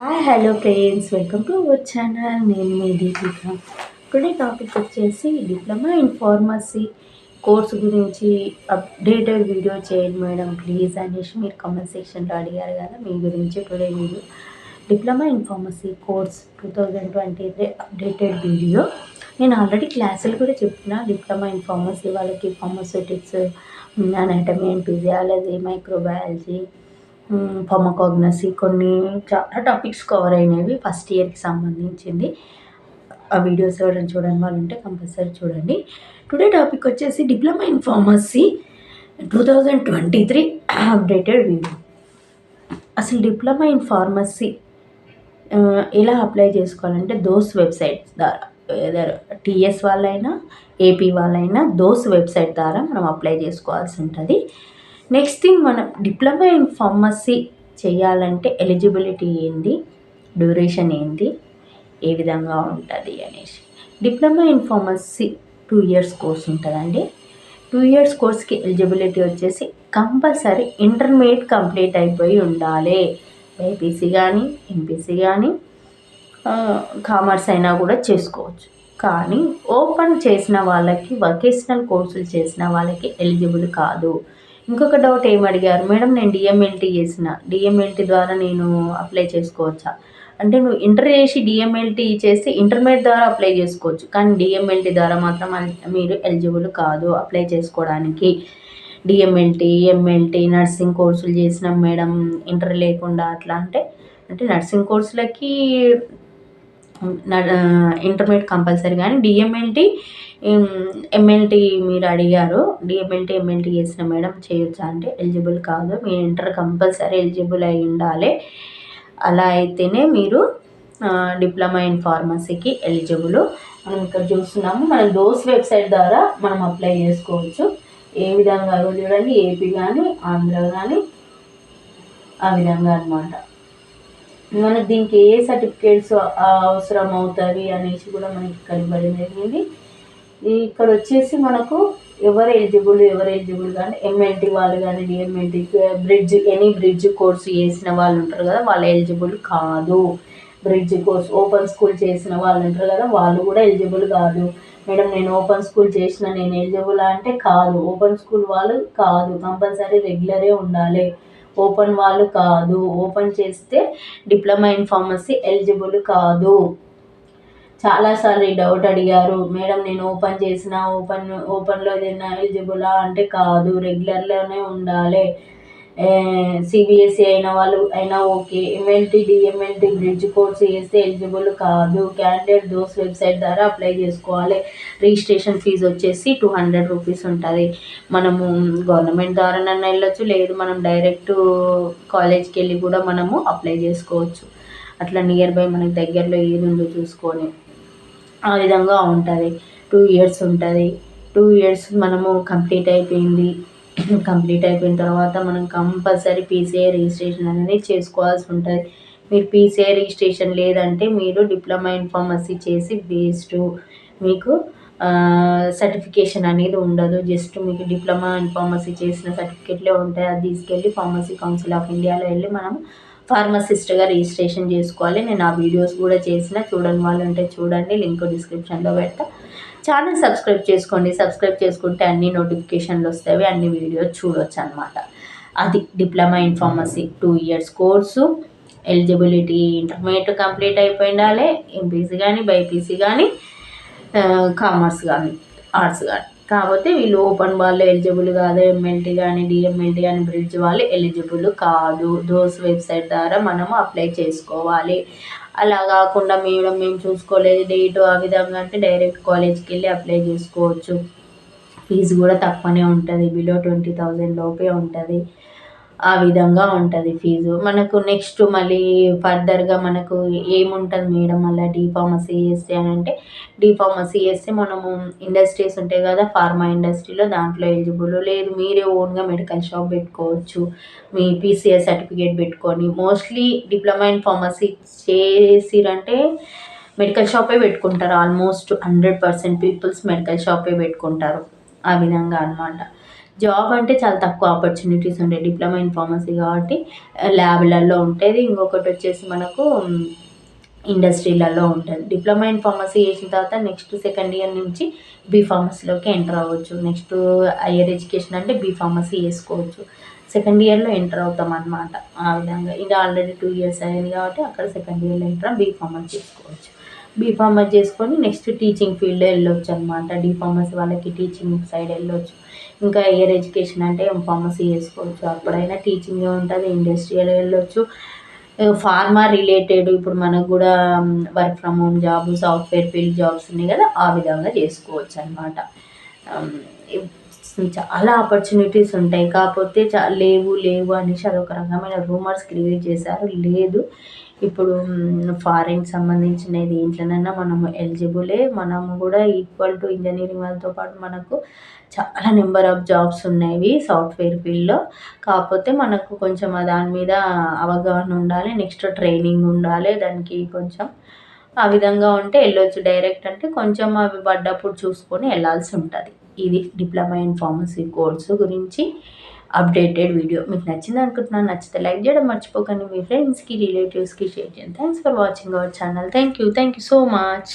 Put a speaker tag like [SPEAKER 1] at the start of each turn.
[SPEAKER 1] Hi hello friends, welcome to our channel. నేను మీ Deepika. Today topic వచ్చేసి diploma in pharmacy course గురించి updated video చేయండి madam please అనేసి మీరు కామెంట్ సెక్షన్లో అడిగారు కదా. మీ గురించి today video diploma in pharmacy course 2023 updated video. నేను ఆల్రెడీ క్లాసులు కూడా చెప్తున్నా. డిప్లొమా ఇన్ ఫార్మసీ వాళ్ళకి pharmaceutics, anatomy and physiology, microbiology, pharmacognosy కొన్ని చాలా టాపిక్స్ కవర్ అయినవి ఫస్ట్ ఇయర్కి సంబంధించింది. ఆ వీడియోస్ ఎవరైనా చూడని వాళ్ళు ఉంటే కంపల్సరీ చూడండి. టుడే టాపిక్ వచ్చేసి diploma in pharmacy 2023 updated video. అసలు డిప్లొమా ఇన్ ఫార్మసీ ఎలా అప్లై చేసుకోవాలంటే దోస్ వెబ్సైట్స్ ద్వారా, ఏదర్ టీఎస్ వాళ్ళైనా ఏపీ వాళ్ళైనా దోస్ వెబ్సైట్ ద్వారా మనం అప్లై చేసుకోవాల్సి ఉంటుంది. నెక్స్ట్ థింగ్, మనం డిప్లొమా ఇన్ ఫార్మసీ చేయాలంటే ఎలిజిబిలిటీ ఏంది, డ్యూరేషన్ ఏంది, ఏ విధంగా ఉంటుంది అనేసి. Diploma in pharmacy 2 years course ఉంటుందండి. 2 ఇయర్స్ కోర్స్కి ఎలిజిబిలిటీ వచ్చేసి కంపల్సరీ ఇంటర్మీడియట్ కంప్లీట్ అయిపోయి ఉండాలి. బైపీసీ కానీ ఎంపీసీ కానీ కామర్స్ అయినా కూడా చేసుకోవచ్చు. కానీ ఓపెన్ చేసిన వాళ్ళకి, వొకేషనల్ కోర్సులు చేసిన వాళ్ళకి ఎలిజిబుల్ కాదు. ఇంకొక డౌట్ ఏమడిగారు, మేడం నేను డిఎంఎల్టీ చేసిన, డిఎంఎల్టీ ద్వారా నేను అప్లై చేసుకోవచ్చా అంటే, నువ్వు ఇంటర్ చేసి డిఎంఎల్టీ చేసి ఇంటర్మీడియట్ ద్వారా అప్లై చేసుకోవచ్చు, కానీ డిఎంఎల్టీ ద్వారా మాత్రం మీరు ఎలిజిబుల్ కాదు అప్లై చేసుకోవడానికి. డిఎంఎల్టీ, ఎంఎల్టీ, నర్సింగ్ కోర్సులు చేసినాం మేడం ఇంటర్ లేకుండా అట్లా అంటే నర్సింగ్ కోర్సులకి ఇంటర్మీడియట్ కంపల్సరీ. కానీ డిఎంఎల్టీ, ఎంఎల్టీ మీరు అడిగారు, డిఎంఎల్టీ ఎంఎల్టీ చేసిన మేడం చేయొచ్చా అంటే ఎలిజిబుల్ కాదు. మీ ఇంటర్ కంపల్సరీ ఎలిజిబుల్ అయి ఉండాలి. అలా అయితేనే మీరు డిప్లొమా ఇన్ ఫార్మసీకి ఎలిజిబుల్. మనం ఇక్కడ చూస్తున్నాము, మనం దోస్ వెబ్సైట్ ద్వారా మనం అప్లై చేసుకోవచ్చు. ఏ విధంగా చూడండి, ఏపీ కానీ ఆంధ్ర కానీ ఆ విధంగా అనమాట. మనకు దీనికి ఏ సర్టిఫికేట్స్ అవసరం అవుతుంది అనేసి కూడా మనకి ఇక్కడ ఇవ్వడం జరిగింది. ఇక్కడ వచ్చేసి మనకు ఎవరు ఎలిజిబుల్ కానీ ఎంఎల్టీ వాళ్ళు కానీ డిఎంఎల్టీ, ఎనీ బ్రిడ్జ్ కోర్సు చేసిన వాళ్ళు ఉంటారు కదా, వాళ్ళు ఎలిజిబుల్ కాదు. బ్రిడ్జ్ కోర్స్ ఓపెన్ స్కూల్ చేసిన వాళ్ళు ఉంటారు కదా, వాళ్ళు కూడా ఎలిజిబుల్ కాదు. మేడం నేను ఓపెన్ స్కూల్ చేసిన, నేను ఎలిజిబుల్ అంటే కాదు. ఓపెన్ స్కూల్ వాళ్ళు కాదు, కంపల్సరీ రెగ్యులరే ఉండాలి. ఓపెన్ వాళ్ళు కాదు, ఓపెన్ చేస్తే డిప్లొమా ఇన్ ఫార్మసీ ఎలిజిబుల్ కాదు. చాలాసార్లు ఈ డౌట్ అడిగారు, మేడం నేను ఓపెన్ చేసిన, ఓపెన్లో ఏదైనా ఎలిజిబులా అంటే కాదు, రెగ్యులర్లోనే ఉండాలి. సిబిఎస్ఈ అయిన వాళ్ళు అయినా okay. MLT, DMLT bridge course చేస్తే ఎలిజిబుల్ కాదు. క్యాండిడేట్ దోస్ వెబ్సైట్ ద్వారా అప్లై చేసుకోవాలి. రిజిస్ట్రేషన్ ఫీజు వచ్చేసి 200 రూపీస్ ఉంటుంది. మనము గవర్నమెంట్ ద్వారానన్నా వెళ్ళొచ్చు, లేదు మనం డైరెక్ట్ కాలేజ్కి వెళ్ళి కూడా మనము అప్లై చేసుకోవచ్చు. అట్లా నియర్ బై మనకి దగ్గరలో ఏది ఉందో చూసుకొని ఆ విధంగా ఉంటుంది. 2 ఇయర్స్ ఉంటుంది. 2 ఇయర్స్ మనము కంప్లీట్ అయిపోయిన తర్వాత మనం కంపల్సరీ పీసీఐ రిజిస్ట్రేషన్ అనేది చేసుకోవాల్సి ఉంటుంది. మీరు పీసీఐ రిజిస్ట్రేషన్ లేదంటే మీరు డిప్లొమా ఇన్ ఫార్మసీ చేసి వేస్ట్. మీకు సర్టిఫికేషన్ అనేది ఉండదు. జస్ట్ మీకు డిప్లొమా ఇన్ ఫార్మసీ చేసిన సర్టిఫికేట్లే ఉంటాయి. అది తీసుకెళ్ళి ఫార్మసీ కౌన్సిల్ ఆఫ్ ఇండియాలో వెళ్ళి మనం ఫార్మసిస్ట్గా రిజిస్ట్రేషన్ చేసుకోవాలి. నేను ఆ వీడియోస్ కూడా చేసిన, చూడని వాళ్ళు ఉంటే చూడండి, లింక్ డిస్క్రిప్షన్లో పెడతా. ఛానల్ సబ్స్క్రైబ్ చేసుకోండి. సబ్స్క్రైబ్ చేసుకుంటే అన్ని నోటిఫికేషన్లు వస్తాయి, అన్ని వీడియోస్ చూడవచ్చు అనమాట. అది diploma in pharmacy 2 years course. Eligibility intermediate complete అయిపోయి ఉండాలి. ఎంపీసీ కానీ బైపీసీ కానీ కామర్స్ కానీ ఆర్ట్స్ కానీ. కాకపోతే వీళ్ళు ఓపెన్ వాళ్ళు ఎలిజిబుల్ కాదు. ఎంఎల్టీ కానీ డిఎంఎల్టీ కానీ బ్రిడ్జ్ వాళ్ళు ఎలిజిబుల్ కాదు. దోస్ వెబ్సైట్ ద్వారా మనము అప్లై చేసుకోవాలి. అలా కాకుండా మేము చూసుకోలేదు డేటు ఆ విధంగా అంటే డైరెక్ట్ కాలేజ్కి వెళ్ళి అప్లై చేసుకోవచ్చు. ఫీజు కూడా తక్కువనే ఉంటుంది, బిలో 20,000 లోపే ఉంటుంది. ఆ విధంగా ఉంటుంది ఫీజు. మనకు నెక్స్ట్ మళ్ళీ ఫర్దర్గా మనకు ఏముంటుంది మేడం, మళ్ళీ డీఫార్మసీ చేస్తే అని అంటే, డీఫార్మసీ చేస్తే మనము ఇండస్ట్రీస్ ఉంటాయి కదా, ఫార్మా ఇండస్ట్రీలో దాంట్లో ఎలిజిబుల్. లేదు మీరే ఓన్గా మెడికల్ షాప్ పెట్టుకోవచ్చు, మీ పీసీఐ సర్టిఫికేట్ పెట్టుకొని. మోస్ట్లీ డిప్లొమా ఇన్ ఫార్మసీ చేసిరంటే మెడికల్ షాపే పెట్టుకుంటారు. ఆల్మోస్ట్ 100% పీపుల్స్ మెడికల్ షాపే పెట్టుకుంటారు. ఆ విధంగా అనమాట. జాబ్ అంటే చాలా తక్కువ ఆపర్చునిటీస్ ఉంటాయి. డిప్లొమా ఇన్ ఫార్మసీ కాబట్టి ల్యాబ్‌లలో ఉంటది. ఇంకొకటి వచ్చేసి మనకు ఇండస్ట్రీలలో ఉంటుంది. డిప్లొమా ఇన్ ఫార్మసీ చేసిన తర్వాత నెక్స్ట్ సెకండ్ ఇయర్ నుంచి ఫార్మసీలోకి ఎంటర్ అవ్వచ్చు. నెక్స్ట్ హైయర్ ఎడ్యుకేషన్ అంటే ఫార్మసీ చేసుకోవచ్చు. సెకండ్ ఇయర్‌లో ఎంటర్ అవుతాం అనమాట. ఆ విధంగా ఇది ఆల్రెడీ 2 ఇయర్స్ అయింది కాబట్టి అక్కడ సెకండ్ ఇయర్‌లో ఎంటర్ ఫార్మసీ చేసుకోవచ్చు. ఫార్మసీ చేసుకొని నెక్స్ట్ టీచింగ్ ఫీల్డ్‌లో వెళ్ళొచ్చు అనమాట. ఫార్మసీ వాళ్ళకి టీచింగ్ సైడ్ వెళ్ళొచ్చు. ఇంకా హైయర్ ఎడ్యుకేషన్ అంటే ఫార్మసీ చేసుకోవచ్చు. అప్పుడైనా టీచింగే ఉంటుంది. ఇండస్ట్రియల్ వెళ్ళొచ్చు. ఫార్మా రిలేటెడ్ ఇప్పుడు మనకు కూడా work from home job, software field jobs ఉన్నాయి కదా! ఆ విధంగా చేసుకోవచ్చనమాట. ఆహ్, చాలా ఆపర్చునిటీస్ ఉంటాయి. కాకపోతే లేవు అనేసి అదొక రకమైన రూమర్స్ క్రియేట్ చేశారు. లేదు. ఇప్పుడు ఫారెన్‌కి సంబంధించిన దేంట్లోనైనా మనము ఎలిజిబులే. మనము కూడా ఈక్వల్ టు ఇంజినీరింగ్ వాళ్ళతో పాటు మనకు చాలా నెంబర్ ఆఫ్ జాబ్స్ ఉన్నవి సాఫ్ట్‌వేర్ ఫీల్డ్‌లో. కాకపోతే మనకు కొంచెం దాని మీద అవగాహన ఉండాలి. నెక్స్ట్ ట్రైనింగ్ ఉండాలి. దానికి కొంచెం ఆ విధంగా ఉంటే ఎళ్ళొచ్చు. డైరెక్ట్ అంటే కొంచెం అవి పడ్డప్పుడు చూసుకొని ఎళ్ళాల్సి ఉంటది. ఇది డిప్లొమా ఇన్ ఫార్మసీ కోర్సు గురించి అప్డేటెడ్ వీడియో. మీకు నచ్చిందనుకుంటున్నాను. నచ్చితే లైక్ చేయడం మర్చిపోకండి. మీ ఫ్రెండ్స్‌కి, రిలేటివ్స్‌కి షేర్ చేయండి. Thanks for watching our channel. Thank you so much.